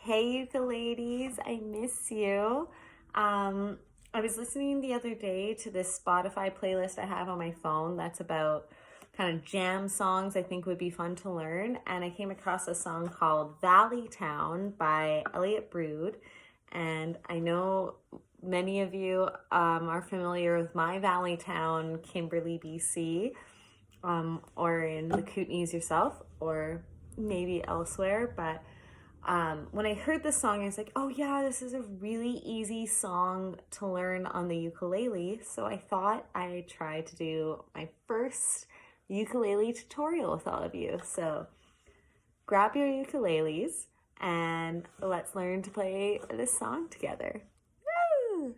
Hey UkeLadies, I miss you. I was listening the other day to this Spotify playlist I have on my phone that's about kind of jam songs I think would be fun to learn. And I came across a song called Valley Town by Elliott Brood. And I know many of you are familiar with my Valley Town, Kimberley, BC, or in the Kootenays yourself, or maybe elsewhere. But when I heard this song, I was like, oh yeah, this is a really easy song to learn on the ukulele. So I thought I'd try to do my first ukulele tutorial with all of you. So grab your ukuleles and let's learn to play this song together. Woo!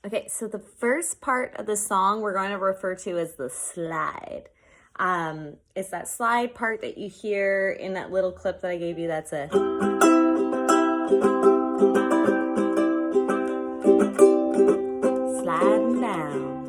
Okay, so the first part of the song we're going to refer to as the slide. It's that slide part that you hear in that little clip that I gave you. That's a sliding down.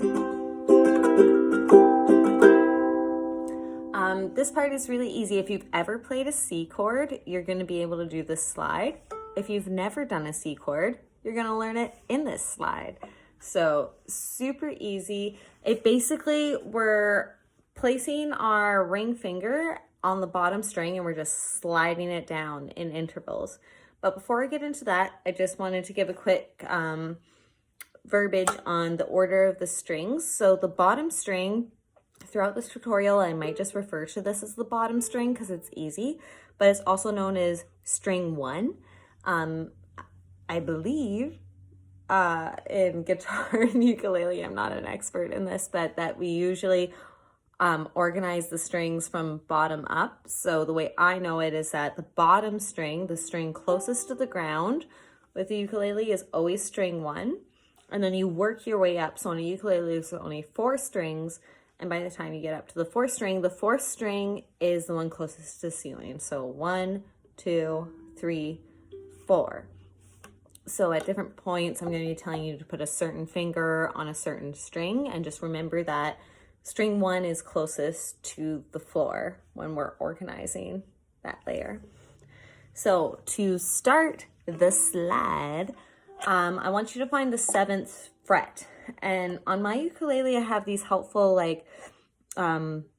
This part is really easy. If you've ever played a C chord, you're going to be able to do this slide. If you've never done a C chord, you're going to learn it in this slide. So super easy. It basically, we're placing our ring finger on the bottom string and we're just sliding it down in intervals. But before I get into that, I just wanted to give a quick verbiage on the order of the strings. So the bottom string, throughout this tutorial, I might just refer to this as the bottom string because it's easy, but it's also known as string 1. I believe in guitar and ukulele, I'm not an expert in this, but that we usually organize the strings from bottom up. So the way I know it is that the bottom string, the string closest to the ground with the ukulele, is always string 1. And then you work your way up. So on a ukulele, there's only 4 strings. And by the time you get up to the 4th string, the 4th string is the one closest to the ceiling. So 1, 2, 3, 4. So at different points, I'm going to be telling you to put a certain finger on a certain string, and just remember that string 1 is closest to the floor when we're organizing that layer. So to start the slide, I want you to find the 7th fret. And on my ukulele, I have these helpful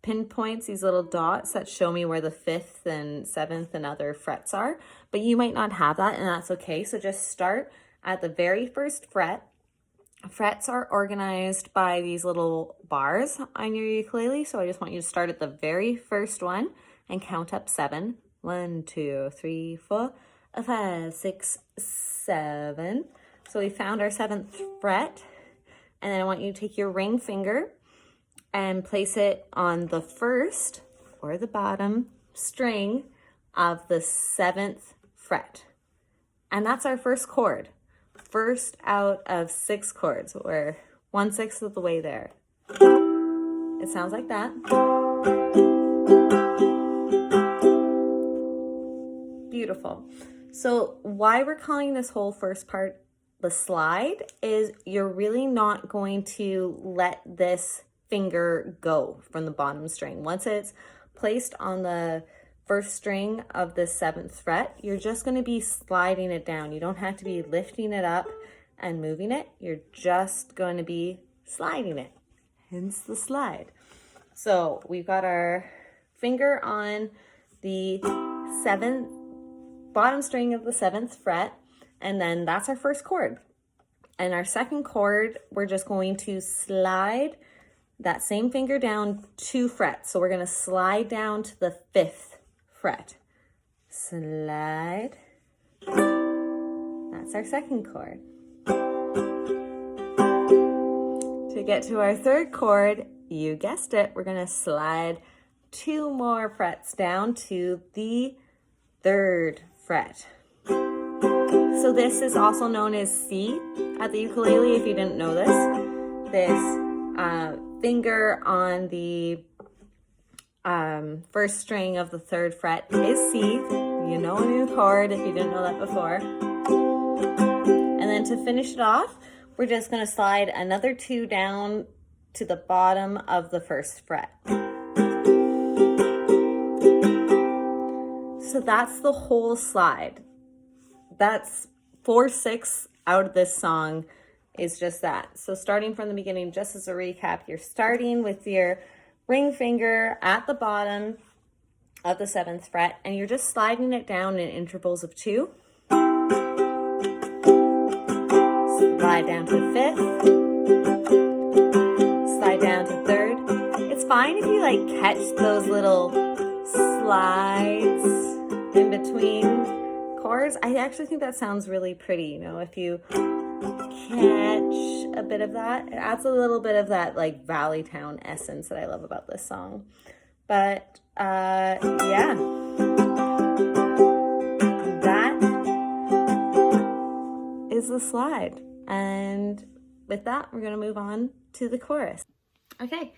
pinpoints, these little dots that show me where the 5th and 7th and other frets are, but you might not have that, and that's okay. So just start at the very first fret. Frets are organized by these little bars on your ukulele, so I just want you to start at the very first one and count up 7. 1, 2, 3, 4, 5, 6, 7. So we found our 7th fret, and then I want you to take your ring finger and place it on the first or the bottom string of the 7th fret. And that's our first chord. First out of 6 chords. We're 1/6 of the way there. It sounds like that. Beautiful. So why we're calling this whole first part the slide is you're really not going to let this finger go from the bottom string. Once it's placed on the first string of the 7th fret, you're just going to be sliding it down. You don't have to be lifting it up and moving it. You're just going to be sliding it, hence the slide. So we've got our finger on the 7th, bottom string of the 7th fret, and then that's our first chord. And our second chord, we're just going to slide that same finger down 2 frets. So we're going to slide down to the 5th fret. Slide. That's our second chord. To get to our third chord, you guessed it, we're going to slide 2 more frets down to the 3rd fret. So this is also known as C at the ukulele, if you didn't know this. This finger on the First string of the 3rd fret is C. You know a new chord if you didn't know that before. And then to finish it off, we're just going to slide another 2 down to the bottom of the 1st fret. So that's the whole slide. That's 4/6 out of this song is just that. So starting from the beginning, just as a recap, you're starting with your ring finger at the bottom of the 7th fret, and you're just sliding it down in intervals of 2. Slide down to 5th. Slide down to 3rd. It's fine if you like catch those little slides in between chords. I actually think that sounds really pretty, you know, if you catch a bit of that. It adds a little bit of that like valley town essence that I love about this song. But yeah, that is the slide. And with that, we're going to move on to the chorus. Okay,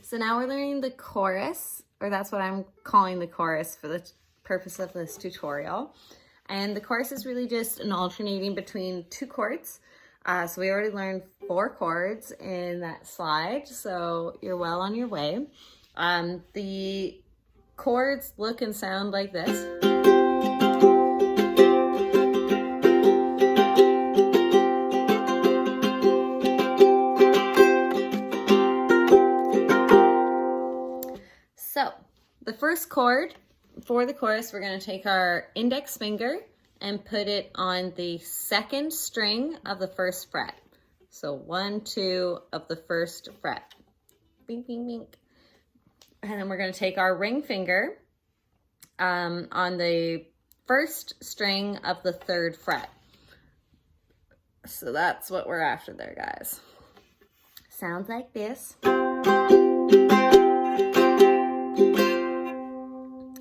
so now we're learning the chorus, or that's what I'm calling the chorus for the purpose of this tutorial. And the chorus is really just an alternating between 2 chords. So we already learned 4 chords in that slide, so you're well on your way. The chords look and sound like this. So the first chord for the chorus, we're going to take our index finger and put it on the 2nd string of the 1st fret. So 1, 2 of the 1st fret. Bing, bing, bing. And then we're going to take our ring finger on the 1st string of the 3rd fret. So that's what we're after there, guys. Sounds like this.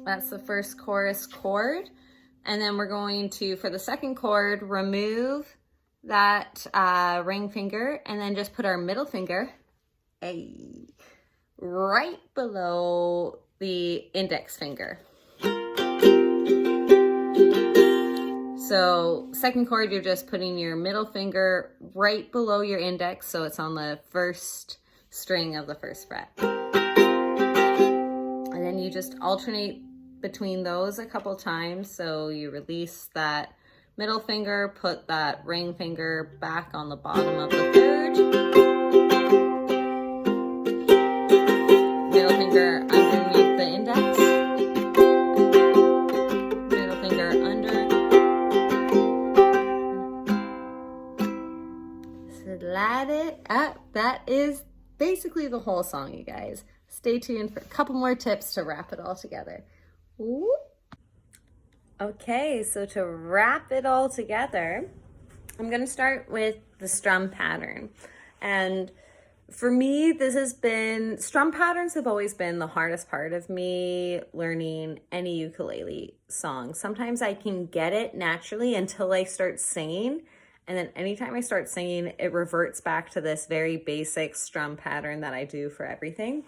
That's the first chorus chord. And then we're going to, for the 2nd chord, remove that ring finger and then just put our middle finger right below the index finger. So 2nd chord, you're just putting your middle finger right below your index, so it's on the 1st string of the 1st fret. And then you just alternate between those a couple times. So you release that middle finger, put that ring finger back on the bottom of the 3rd. Middle finger underneath the index. Middle finger under. Slide it up. That is basically the whole song, you guys. Stay tuned for a couple more tips to wrap it all together. Ooh. Okay, so to wrap it all together, I'm going to start with the strum pattern. And for me, strum patterns have always been the hardest part of me learning any ukulele song. Sometimes I can get it naturally until I start singing. And then anytime I start singing, it reverts back to this very basic strum pattern that I do for everything.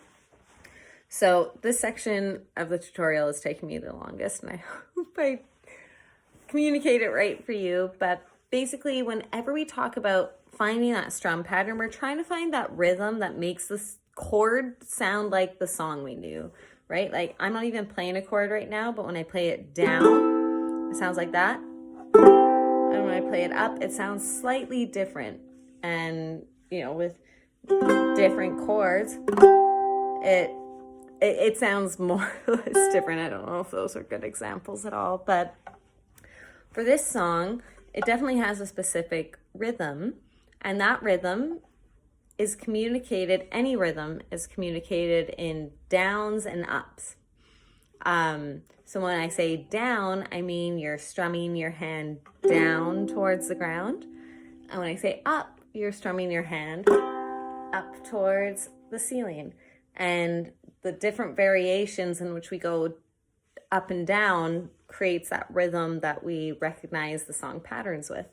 So this section of the tutorial is taking me the longest, and I hope I communicate it right for you. But basically, whenever we talk about finding that strum pattern, we're trying to find that rhythm that makes this chord sound like the song we knew, right? Like, I'm not even playing a chord right now, but when I play it down, it sounds like that. And when I play it up, it sounds slightly different. And, you know, with different chords, it sounds more or less different. I don't know if those are good examples at all, but for this song, it definitely has a specific rhythm, and that rhythm is communicated, any rhythm is communicated in downs and ups. So when I say down, I mean you're strumming your hand down towards the ground. And when I say up, you're strumming your hand up towards the ceiling. And the different variations in which we go up and down creates that rhythm that we recognize the song patterns with.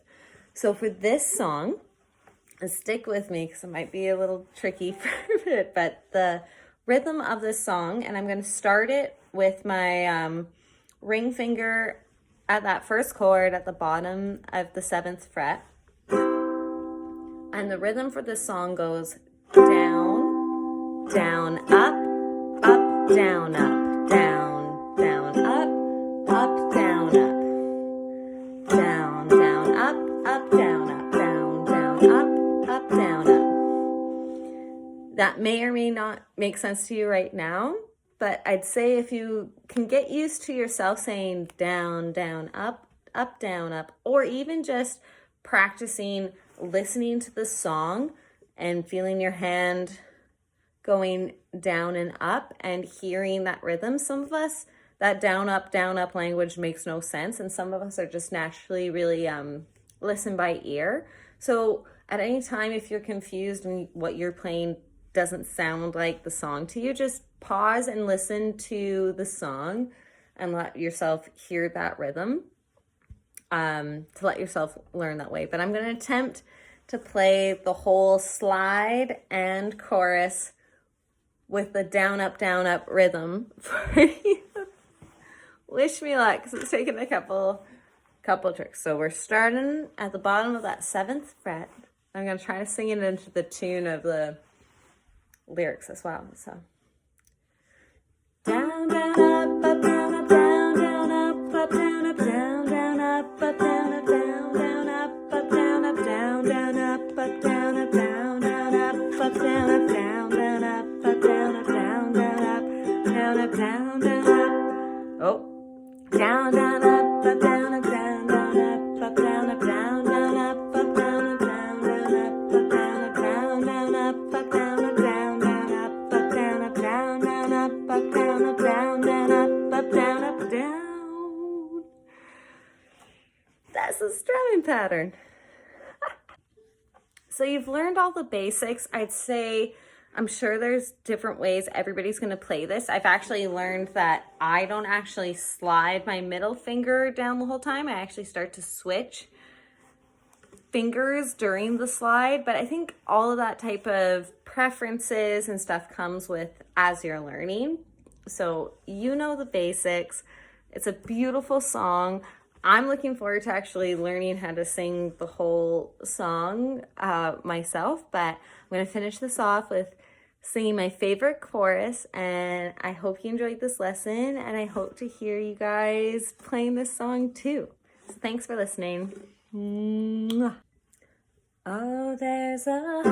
So for this song, and stick with me because it might be a little tricky for a bit, but the rhythm of this song, and I'm going to start it with my ring finger at that first chord at the bottom of the 7th fret. And the rhythm for this song goes down, down, up, up, down, up, down, down, up, down, up, down, down, up, down, up, down, down, up, down, up. That may or may not make sense to you right now, but I'd say if you can get used to yourself saying down, down, up, down, up, or even just practicing listening to the song and feeling your hand going down and up and hearing that rhythm. Some of us, that down, up language makes no sense, and some of us are just naturally really listen by ear. So at any time, if you're confused and what you're playing doesn't sound like the song to you, just pause and listen to the song and let yourself hear that rhythm, to let yourself learn that way. But I'm going to attempt to play the whole slide and chorus with the down, up rhythm for you. Wish me luck, because it's taken a couple tricks. So we're starting at the bottom of that 7th fret. I'm going to try to sing it into the tune of the lyrics as well. So down, down, up, down, up, down, down, up, down, up, down, down, up, down, up, down, down, up, down, up, down, down, up, down, up, down, down, up, down, up, down, down, up, down, up, down, down, up, down, up, down, down, up. Oh, down, down, up, down, up, down, down, up, down, up, down, down, up, down, up, down, down, up, down, up, down, down, up, down, up, down, down, up, down, up, down, down, up, down, up, down, down, up, down, up, down. That's the strumming pattern. So you've learned all the basics. I'd say, I'm sure there's different ways everybody's going to play this. I've actually learned that I don't actually slide my middle finger down the whole time. I actually start to switch fingers during the slide, but I think all of that type of preferences and stuff comes with as you're learning. So you know the basics. It's a beautiful song. I'm looking forward to actually learning how to sing the whole song myself, but I'm going to finish this off with singing my favorite chorus, and I hope you enjoyed this lesson, and I hope to hear you guys playing this song too. So thanks for listening. Mwah. Oh, there's a